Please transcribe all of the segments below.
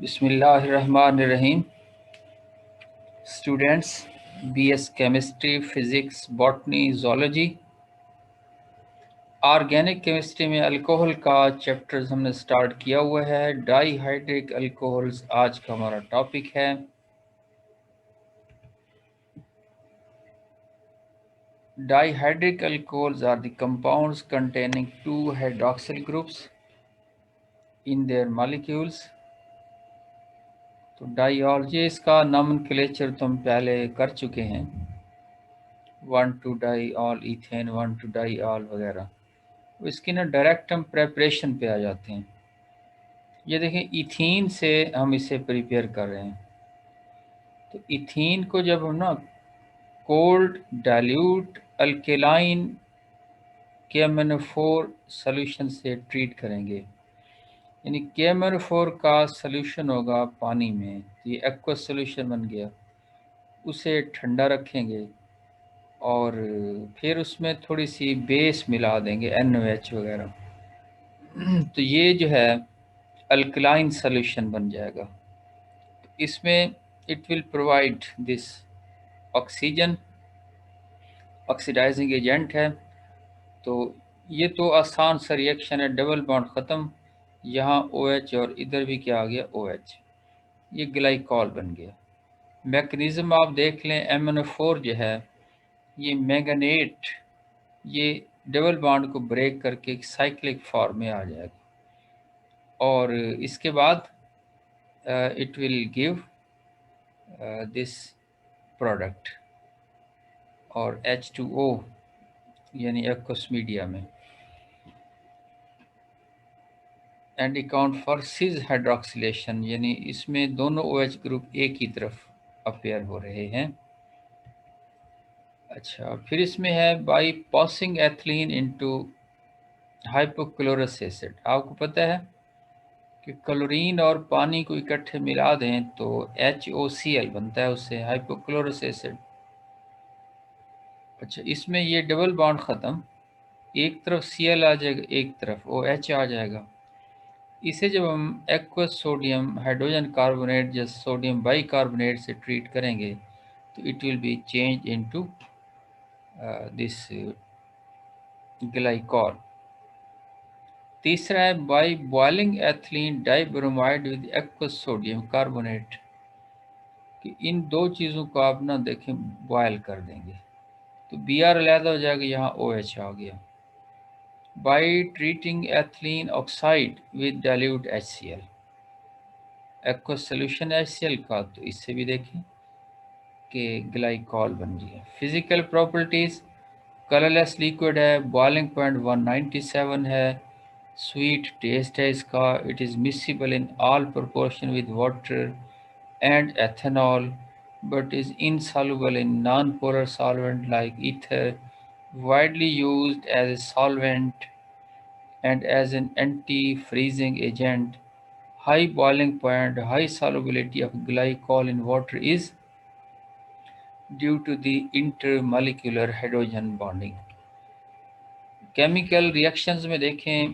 बिस्मिल्लाहिर्रहमानिर्रहीम। Students, BS chemistry, physics, botany, zoology, organic chemistry में alcohol का चैप्टर्स हमने स्टार्ट किया हुआ है। डाईहाइड्रिक अल्कोहल्स आज का हमारा टॉपिक है। Dihydric alcohols are the compounds containing two hydroxyl groups in their molecules. तो डाइऑलजी इसका नॉमेनक्लेचर तुम पहले कर चुके हैं, 1,2 डाइऑल इथेन, 1,2 डाइऑल वगैरह। इसकी ना डायरेक्ट हम प्रेपरेशन पे आ जाते हैं। ये देखें, इथीन से हम इसे प्रिपेयर कर रहे हैं। तो इथीन को जब हम ना cold dilute alkaline KMnO4 solution से ट्रीट करेंगे, यानी KMnO4 का सॉल्यूशन होगा पानी में, तो ये एक्वस सॉल्यूशन बन गया। उसे ठंडा रखेंगे और फिर उसमें थोड़ी सी बेस मिला देंगे, NaOH वगैरह। तो ये जो है अल्कलाइन सॉल्यूशन बन जाएगा। इसमें it will provide this oxygen, oxidising agent है। तो ये तो आसान सा रिएक्शन है, डबल बॉन्ड ख़त्म, यहाँ OH और इधर भी क्या आ गया, OH, ये ग्लाइकॉल बन गया। मैकेनिज़्म आप देख लें, MnO4 जो है ये मैंगनेट, ये डबल बॉन्ड को ब्रेक करके एक साइक्लिक फॉर्म में आ जाएगा और इसके बाद it will give this product और H2O यानी एक्वस मीडिया में, and account for cis hydroxylation, यानी इसमें दोनों OH ग्रुप एक ही तरफ अपेयर हो रहे हैं। अच्छा, फिर इसमें है by passing ethylene into hypochlorous acid. आपको पता है कि क्लोरीन और पानी को इकट्ठे मिला दें तो HOCl बनता है, उससे हाइपोक्लोरस एसिड। अच्छा, इसमें ये डबल बॉन्ड ख़त्म, एक तरफ Cl आ जाएगा, एक तरफ OH आ जाएगा। इसे जब हम एक्वस सोडियम हाइड्रोजन कार्बोनेट या सोडियम बाइकार्बोनेट से ट्रीट करेंगे तो it will be change into this glycol. तीसरा है by boiling ethylene dibromide with aqueous sodium carbonate, कि इन दो चीज़ों को आप ना देखें बॉयल कर देंगे तो Br अलहदा हो जाएगा, यहाँ OH आ गया। By treating ethylene oxide with dilute HCl, aqueous solution HCl का, तो इससे भी देखें कि ग्लाइकॉल बन गया। फिजिकल प्रॉपर्टीज़, कलरलेस लिक्विड है, बॉइलिंग पॉइंट 197 है, स्वीट टेस्ट है इसका, it is miscible in all proportion with water and ethanol but is insoluble in non-polar solvent like ether, widely used as a solvent and as an anti-freezing agent. High boiling point, high solubility of glycol in water is due to the intermolecular hydrogen bonding. Chemical reactions में देखें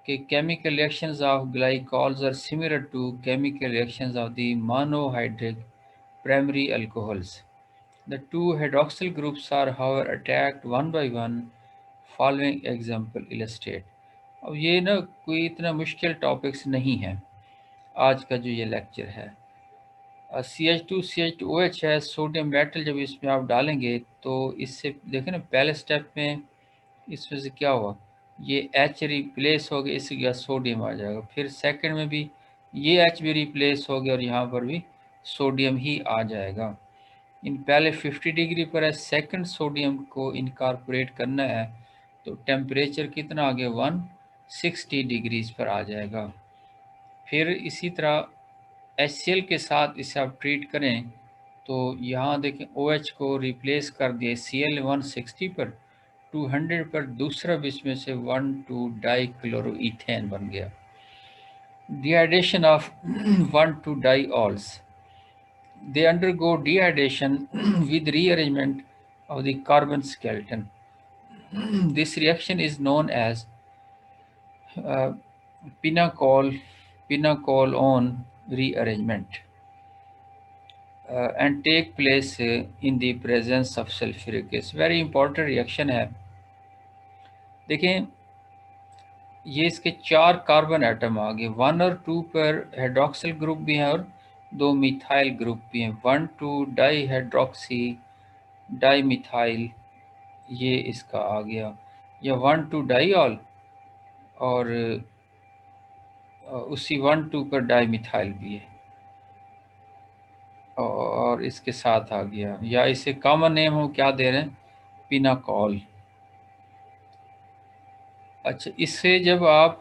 कि chemical reactions of glycols are similar to chemical reactions of the monohydric primary alcohols. The two hydroxyl groups are however attacked one by one. Following example illustrate. अब ये ना कोई इतना मुश्किल topics नहीं है आज का जो ये लेक्चर है। CH2CH2OH है, सोडियम मेटल जब इसमें आप डालेंगे तो इससे देखें ना, पहले स्टेप में इसमें से क्या हुआ, ये H रिप्लेस हो गया, इससे क्या सोडियम आ जाएगा। फिर सेकंड में भी ये H भी रिप्लेस हो गया और यहाँ पर भी सोडियम ही आ जाएगा। इन पहले 50 डिग्री पर है, सेकंड सोडियम को इनकॉर्पोरेट करना है तो टेम्परेचर कितना आ गया, 160 डिग्रीज पर आ जाएगा। फिर इसी तरह HCl के साथ इसे आप ट्रीट करें तो यहाँ देखें OH को रिप्लेस कर दिया Cl 160 पर, 200 पर दूसरा भी इसमें से 1,2 डाइक्लोरोइथेन बन गया। Dehydration of 1,2 डाइऑल्स, they undergo dehydration with rearrangement of the carbon skeleton. This reaction is known as uh, pinacol on rearrangement and take place in the presence of sulfuric acid। Very important reaction है। देखें, ये इसके 4 carbon atom आ गए, 1 और 2 पर hydroxyl group भी है और 2 मिथाइल ग्रुप भी हैं। 1,2 डाई हाइड्रोक्सी डाई मिथाइल, ये इसका आ गया, या 1,2 डाईऑल और उसी 1,2 पर डाई मिथाइल भी है और इसके साथ आ गया, या इसे कॉमन नेम हम क्या दे रहे हैं, पिनाकॉल। अच्छा, इससे जब आप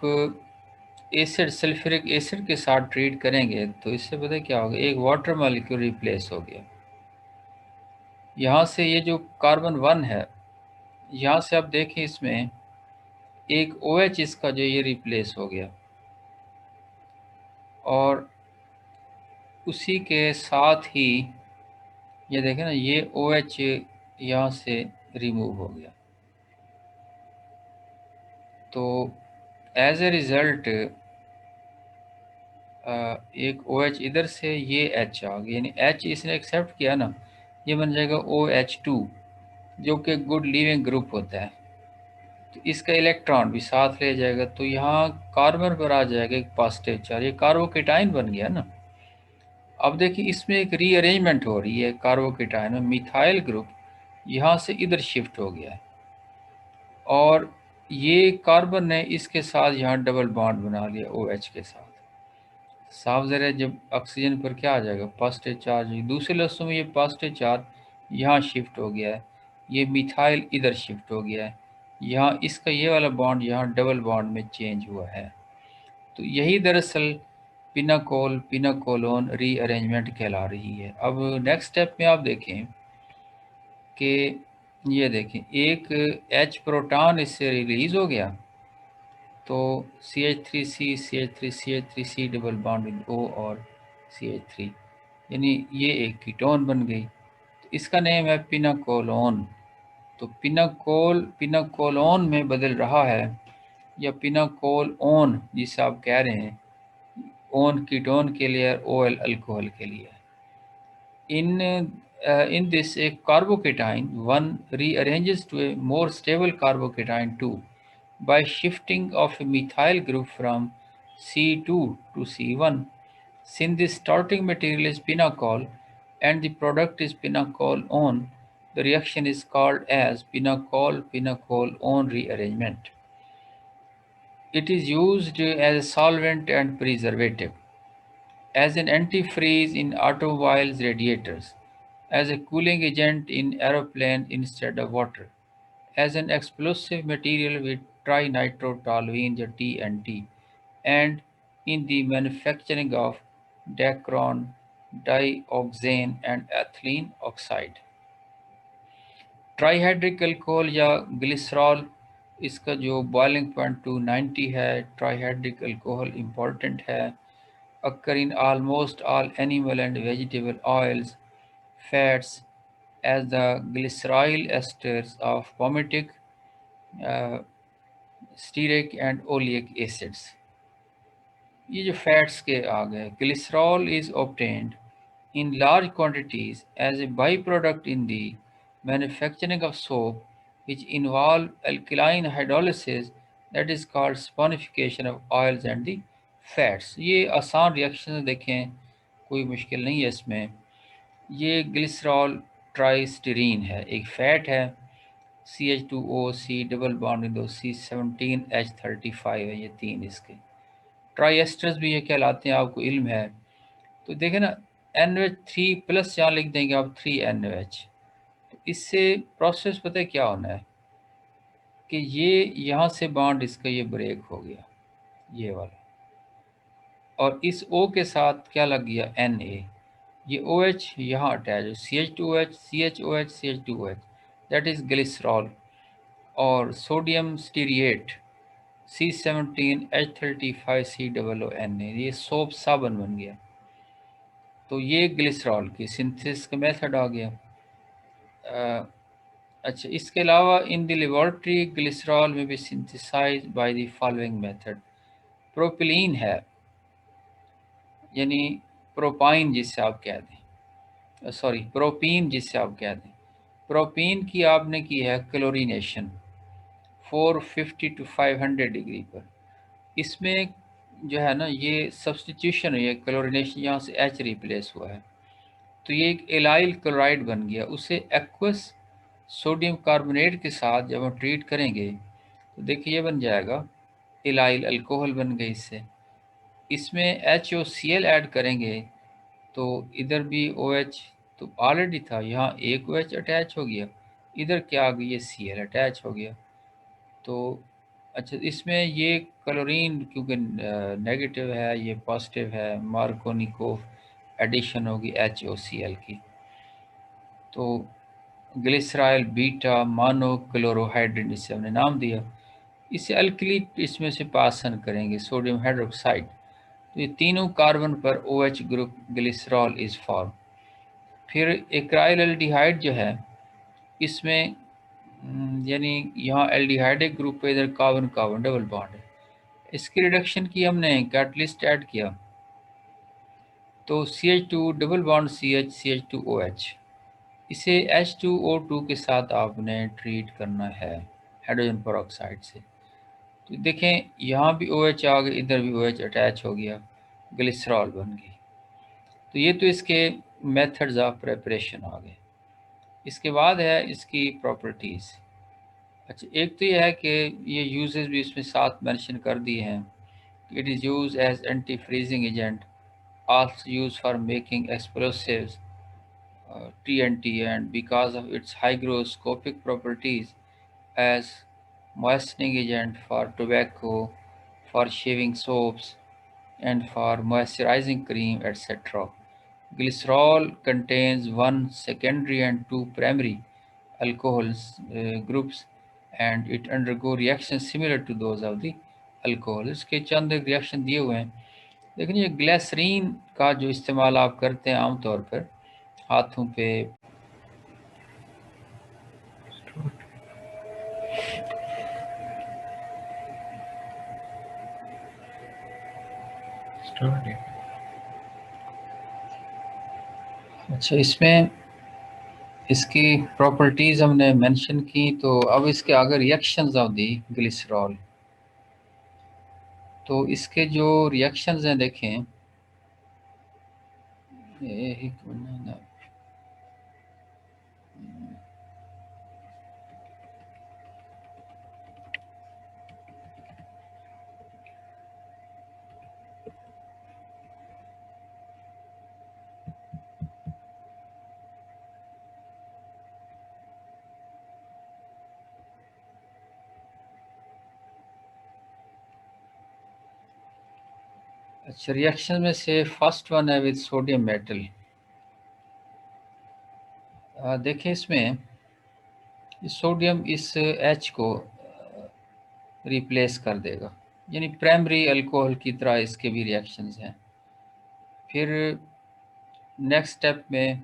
एसिड सल्फ्यूरिक एसिड के साथ ट्रीट करेंगे तो इससे पता है क्या होगा, एक वाटर मॉलिक्यूल रिप्लेस हो गया। यहाँ से ये जो कार्बन 1 है, यहाँ से आप देखें इसमें एक OH इसका जो ये रिप्लेस हो गया और उसी के साथ ही ये देखें ना, ये OH यहाँ से रिमूव हो गया। तो एज ए रिज़ल्ट एक OH इधर से ये H आ गया, यानी H इसने एक्सेप्ट किया ना, ये बन जाएगा OH2 जो कि गुड लीविंग ग्रुप होता है। तो इसका इलेक्ट्रॉन भी साथ ले जाएगा, तो यहाँ कार्बन पर आ जाएगा एक पॉजिटिव चार्ज, ये कार्बोकेटाइन बन गया ना। अब देखिए इसमें एक रीअरेंजमेंट हो रही है कार्बोकेटाइन में, मिथाइल ग्रुप यहाँ से इधर शिफ्ट हो गया है और ये कार्बन ने इसके साथ यहाँ डबल बॉन्ड बना लिया OH के साथ। साफ ज़रा जब ऑक्सीजन पर क्या आ जाएगा, पॉजिटिव चार्ज। दूसरे लफ्ज़ों में ये पॉजिटिव चार्ज यहाँ शिफ्ट हो गया है, ये मिथाइल इधर शिफ्ट हो गया है, यहाँ इसका ये वाला बॉन्ड यहाँ डबल बॉन्ड में चेंज हुआ है। तो यही दरअसल पिनाकोल पिनाकोलोन रीअरेंजमेंट कहला रही है। अब नेक्स्ट स्टेप में आप देखें कि ये देखें एक H प्रोटॉन इससे रिलीज़ हो गया, तो CH3C CH3 CH3C double bond with O और CH3, यानी ये एक कीटोन बन गई। तो इसका नेम है पिनाकोलोन। तो पिनाकोलोन में बदल रहा है, या पिनाकोल ओन जिसे आप कह रहे हैं, ओन कीटोन के लिए और OL अल्कोहल के लिए। In this, a carbocation 1 rearranges to a more stable carbocation 2 by shifting of a methyl group from C2 to C1. Since the starting material is pinacol and the product is pinacolone, the reaction is called as pinacol-pinacol-one rearrangement. It is used as a solvent and preservative, as an antifreeze in automobiles' radiators, as a cooling agent in aeroplanes instead of water, as an explosive material with trinitrotoluene or TNT, and in the manufacturing of Dacron, dioxane and ethylene oxide। Trihydric alcohol या glycerol, इसका जो boiling point 290 है। Trihydric alcohol important है, occur in almost all animal and vegetable oils, fats, as the glyceryl esters of palmitic, uh, stearic and oleic acids। ये जो fats के आ गए, glycerol is obtained in large quantities as a byproduct in the manufacturing of soap, which involve alkaline hydrolysis, that is called saponification of oils and the fats। ये आसान reaction देखें, कोई मुश्किल नहीं है इसमें। ये ग्लिसरॉल ट्राइस्टीरीन है, एक फैट है, CH2O, C डबल बॉन्ड दो C17H35 है, ये 3 इसके। ट्राइएस्टर्स भी ये कहलाते हैं, आपको इल्म है। तो देखें ना, NH3 प्लस यहाँ लिख देंगे आप 3NH। तो इससे प्रोसेस पता है क्या होना है कि ये यहाँ से बॉन्ड इसका ये ब्रेक हो गया, ये वाला, और इस O के साथ क्या लग गया, Na। ये OH यहाँ attach, CH2OH CHOH CH2OH, that is glycerol. और सोडियम स्टीरिएट C17H35COONA, ये सोप साबुन बन गया। तो ये ग्लिसरॉल की सिंथेसिस का मेथड आ गया। अच्छा, इसके अलावा इन द लेबोरेटरी ग्लिसरॉल में भी synthesise by the following method. Propylene है, यानी प्रोपाइन जिससे आप कह दें, सॉरी प्रोपीन जिससे आप कह दें। प्रोपीन की आपने की है क्लोरीनेशन 450 टू 500 डिग्री पर। इसमें जो है ना ये सब्सटीट्यूशन हुई है, क्लोरीनेशन यहाँ से एच रिप्लेस हुआ है, तो ये एक एलाइल क्लोराइड बन गया। उसे एक्वस सोडियम कार्बोनेट के साथ जब हम ट्रीट करेंगे तो देखिए ये बन जाएगा एलाइल अल्कोहल बन गई इससे। इसमें HOCl ऐड करेंगे तो इधर भी OH तो ऑलरेडी था, यहाँ एक OH अटैच हो गया, इधर क्या आ गई, ये Cl अटैच हो गया। तो अच्छा, इसमें ये क्लोरीन क्योंकि नेगेटिव है, ये पॉजिटिव है, मार्कोनिकोव एडिशन होगी HOCl की। तो ग्लिसराइल बीटा मानो क्लोरोहाइड्रेट इसे हमने नाम दिया। इसे अल्कली इसमें से पासन करेंगे सोडियम हाइड्रोक्साइड, तो ये तीनों कार्बन पर OH group glycerol is form. फिर एक्राइल एल्डिहाइड जो है इसमें यानी यहाँ एल्डिहाइड एक ग्रुप पे, इधर कार्बन कार्बन डबल बॉन्ड है। इसकी रिडक्शन की हमने कैटलिस्ट ऐड किया तो CH2 double bond CH CH2OH, इसे H2O2 के साथ आपने ट्रीट करना है हाइड्रोजन पेरोक्साइड से। तो देखें यहाँ भी OH आ गया, इधर भी OH अटैच हो गया, ग्लिसरॉल बन गई। तो ये तो इसके मेथड्स ऑफ प्रिपरेशन आ गए। इसके बाद है इसकी प्रॉपर्टीज़। अच्छा, एक तो ये है कि ये यूजेस भी इसमें साथ मेंशन कर दिए हैं। It is use as anti freezing agent, also used for making explosives, TNT, and because of its hygroscopic properties as moistening agent for tobacco, for shaving soaps, and for moisturizing cream, etc. Glycerol contains one secondary and two primary alcohols groups, and it undergo reactions similar to those of the alcohol. इसके चंद reaction दिए हुए हैं, लेकिन ये glycerine का जो इस्तेमाल आप करते हैं आमतौर पर हाथों पे, अच्छा इसमें इसकी प्रॉपर्टीज़ हमने मेंशन की। तो अब इसके आगे रिएक्शंस ऑफ दी ग्लिसरॉल, तो इसके जो रिएक्शंस हैं देखें, एक मिनट, अच्छा रिएक्शन में से फर्स्ट वन है विद सोडियम मेटल। देखिए इसमें सोडियम इस H को रिप्लेस कर देगा, यानी प्राइमरी अल्कोहल की तरह इसके भी रिएक्शंस हैं। फिर नेक्स्ट स्टेप में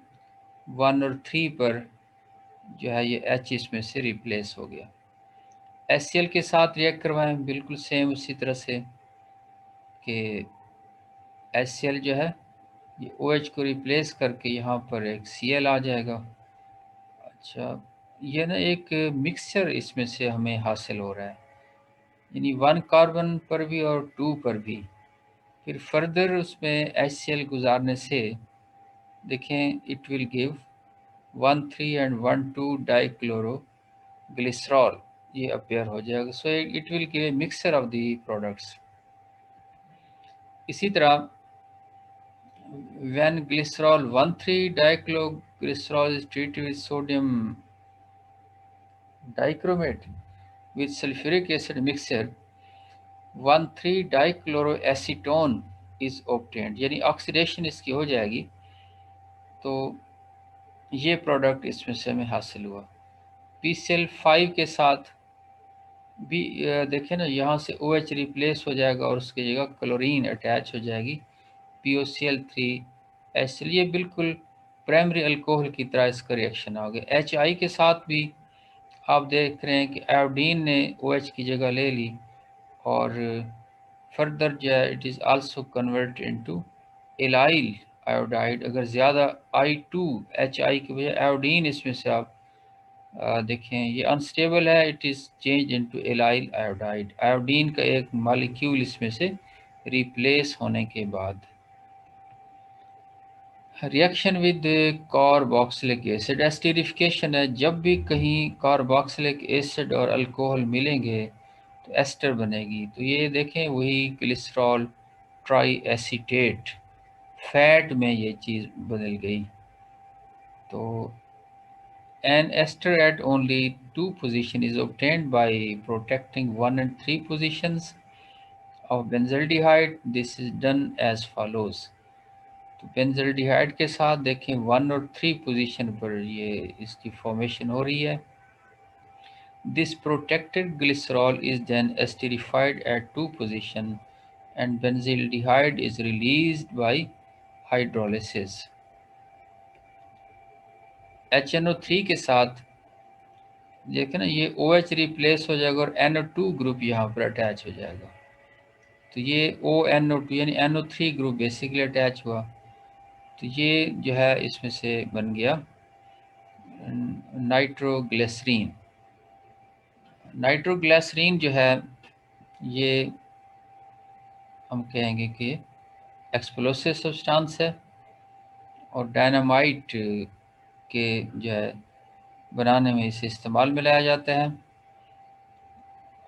1 और 3 पर जो है ये H इसमें से रिप्लेस हो गया। HCl के साथ रिएक्ट करवाएं बिल्कुल सेम उसी तरह से कि HCl जो है ये OH को रिप्लेस करके यहाँ पर एक Cl आ जाएगा। अच्छा, ये ना एक मिक्सचर इसमें से हमें हासिल हो रहा है, यानी 1 कार्बन पर भी और 2 पर भी। फिर फर्दर उसमें HCl गुजारने से देखें it will give 1,3 and 1,2 dichloro glycerol, ये अपेयर हो जाएगा। So it will give a mixture of the products. इसी तरह when glycerol 1,3-dichloroglycerol is treated with sodium dichromate with sulfuric acid mixture, 1,3-dichloroacetone is obtained, यानी oxidation इसकी हो जाएगी। तो ये प्रोडक्ट इसमें से हमें हासिल हुआ। PCl5 के साथ भी देखें ना, यहाँ से OH रिप्लेस हो जाएगा और उसकी जगह क्लोरीन अटैच हो जाएगी, POCl3, इसलिए बिल्कुल प्राइमरी अल्कोहल की तरह इसका रिएक्शन आ गया। HI के साथ भी आप देख रहे हैं कि आयोडीन ने OH की जगह ले ली और फर्दर जो है it is also convert into allyl iodide, अगर ज़्यादा I2HI की वजह आयोडीन इसमें से आप देखें ये अनस्टेबल है, it is change into allyl iodide, iodine का एक मॉलिक्यूल इसमें से रिप्लेस होने के बाद। Reaction with carboxylic acid, esterification है, जब भी कहीं कार्बोक्सिलिक एसिड और अल्कोहल मिलेंगे तो एस्टर बनेगी। तो ये देखें वही ग्लिसरॉल ट्राई एसीटेट, फैट में ये चीज़ बदल गई। तो an ester at only 2 position is obtained by protecting 1 and 3 positions of benzaldehyde. This is done as follows. तो बेंजल्डिहाइड के साथ देखें 1 और 3 पोजीशन पर ये इसकी फॉर्मेशन हो रही है। This protected glycerol is then esterified at 2 position and benzaldehyde is released by hydrolysis. HNO3 के साथ देखें ना ये OH रिप्लेस हो जाएगा और NO2 ग्रुप यहाँ पर अटैच हो जाएगा। तो ये ONO2 यानी NO3 ग्रुप बेसिकली अटैच हुआ। तो ये जो है इसमें से बन गया नाइट्रोग्लिसरीन। नाइट्रोग्लिसरीन जो है ये हम कहेंगे कि एक्सप्लोसिव सब्सटेंस है और डायनामाइट के जो है बनाने में इसे इस्तेमाल में लाया जाता है।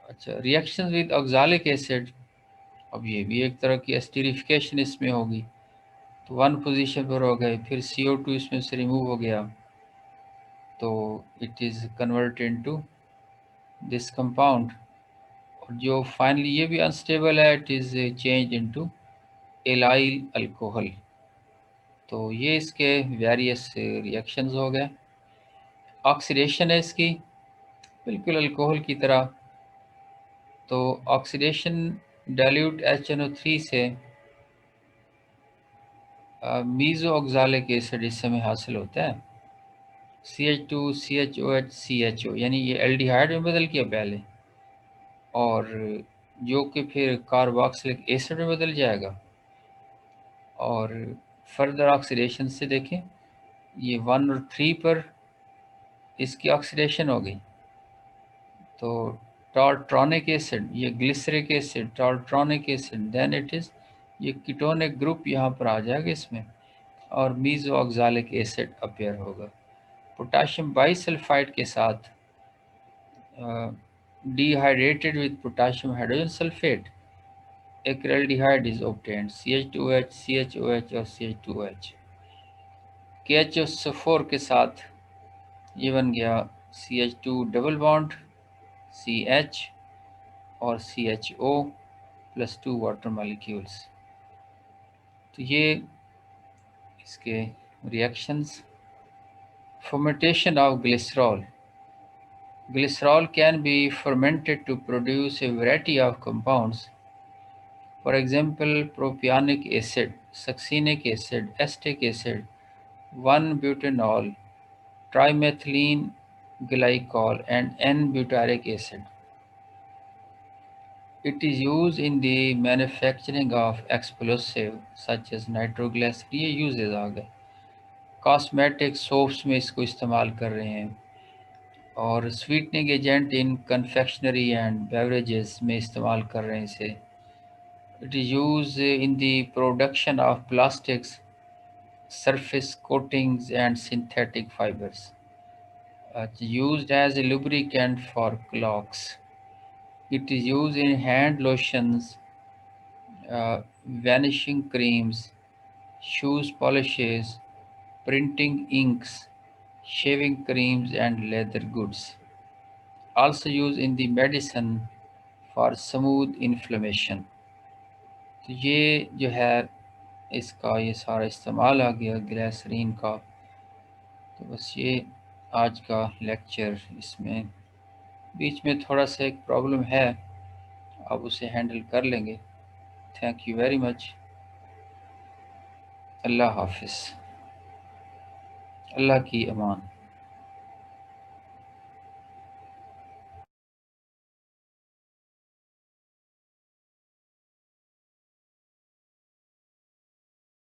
अच्छा, रिएक्शन विद ऑक्सालिक एसिड, अब ये भी एक तरह की एस्टरिफिकेशन इसमें होगी। तो 1 पोजीशन पर हो गए, फिर CO2 इसमें से रिमूव हो गया, तो it is convert into this compound. और जो फाइनली ये भी अनस्टेबल है, it is change into allyl alcohol. तो ये इसके वेरियस रिएक्शंस हो गए। ऑक्सीडेशन है इसकी बिल्कुल अल्कोहल की तरह। तो ऑक्सीडेशन डाइल्यूट HNO3 से मीज़ो ऑक्सालिक एसिड इस समय हासिल होता है, CH2 CHOH CHO, यानी ये एल्डिहाइड में बदल गया पहले, और जो कि फिर कार्बोक्सिलिक एसिड में बदल जाएगा। और फर्दर ऑक्सीडेशन से देखें ये 1 और 3 पर इसकी ऑक्सीडेशन हो गई। तो टार्ट्रोनिक एसिड, ये glyceric acid, tartronic acid, then it is ये कीटोनिक ग्रुप यहाँ पर आ जाएगा इसमें, और मीज़ो ऑक्सालिक एसिड अपेयर होगा। पोटाशियम बाईसल्फाइड के साथ dehydrated with potassium hydrogen sulfate, acryldehyde is obtained, CH2OH, CHOH और CH2OH। KHO4 के साथ ये बन गया CH2 डबल बॉन्ड CH और CHO प्लस 2 वाटर मॉलिक्यूल्स। तो ये इसके reactions. Fermentation of glycerol. Glycerol can be fermented to produce a variety of compounds. For example, propionic acid, succinic acid, acetic acid, 1-butanol, trimethylene glycol, and N-butyric acid. It is used in the manufacturing of explosives such as nitroglycerin. ये uses आ गए। Cosmetic soaps में इसको इस्तेमाल कर रहे हैं, और sweetening agent in confectionery and beverages में इस्तेमाल कर रहे हैं इसे। It is use in the production of plastics, surface coatings and synthetic fibers. It's used as a lubricant for clocks. It is used in hand lotions, vanishing creams, shoes polishes, printing inks, shaving creams and leather goods. Also used in the medicine for smooth inflammation. तो ये जो है इसका ये सारा इस्तेमाल आ गया glycerine का। तो बस ये आज का लेक्चर, इसमें बीच में थोड़ा सा एक प्रॉब्लम है, आप उसे हैंडल कर लेंगे। Thank you very much. अल्लाह हाफिज़, अल्लाह की अमान।